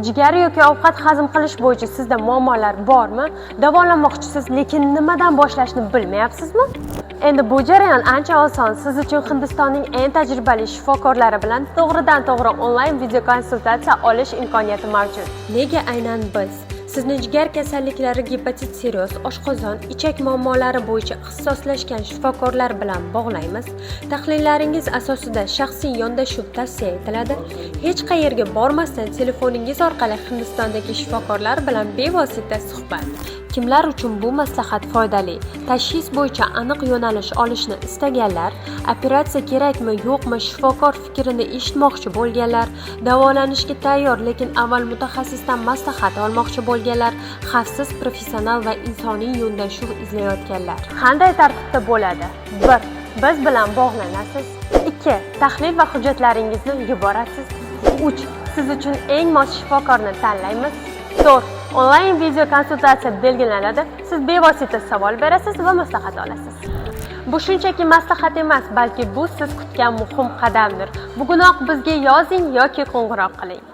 Jigar yoki ovqat hazm qilish bo'yicha sizda muammolar bormi? Davolanmoqchisiz, lekin nimadan boshlashni bilmayapsizmi? Endi bu jarayon ancha oson. Siz uchun Hindistonning eng tajribali shifokorlari bilan to'g'ridan-to'g'ri onlayn video konsultatsiya olish imkoniyati mavjud. Nega aynan biz? Sizni jigar kasalliklari, gepatit sirroz, oshqozon, ichak muammolari bo'yicha ixtisoslashgan shifokorlar bilan bog'laymiz. Tahlillaringiz asosida shaxsiy yondashuv tavsiya etiladi. Hech qayerga bormasdan telefoningiz orqali Hindistondagi shifokorlar bilan bevosita suhbat. Kimlar uchun bu maslahat foydali? Tashxis bo'yicha aniq yo'nalish olishni istaganlar, operatsiya kerakmi, yo'qmi, shifokor fikrini eshitmoqchi bo'lganlar, davolanishga tayyor, lekin avval mutaxassisdan maslahat olmoqchi bo'lganlar, xavfsiz, professional va insoniy yondashuv izlayotganlar. Qanday tartibda bo'ladi? 1. Biz bilan bog'lanasiz. 2. Tahlil va hujjatlaringizni yuborasiz. 3. Siz uchun eng mos shifokorni tanlaymiz. 4. Onlayn video konsultatsiya belgilanadi. Siz bevosita savol berasiz va maslahat olasiz. Bu shunchaki maslahat emas, balki bu siz kutgan muhim qadamdir. Bugunoq bizga yozing yoki qo'ng'iroq qiling.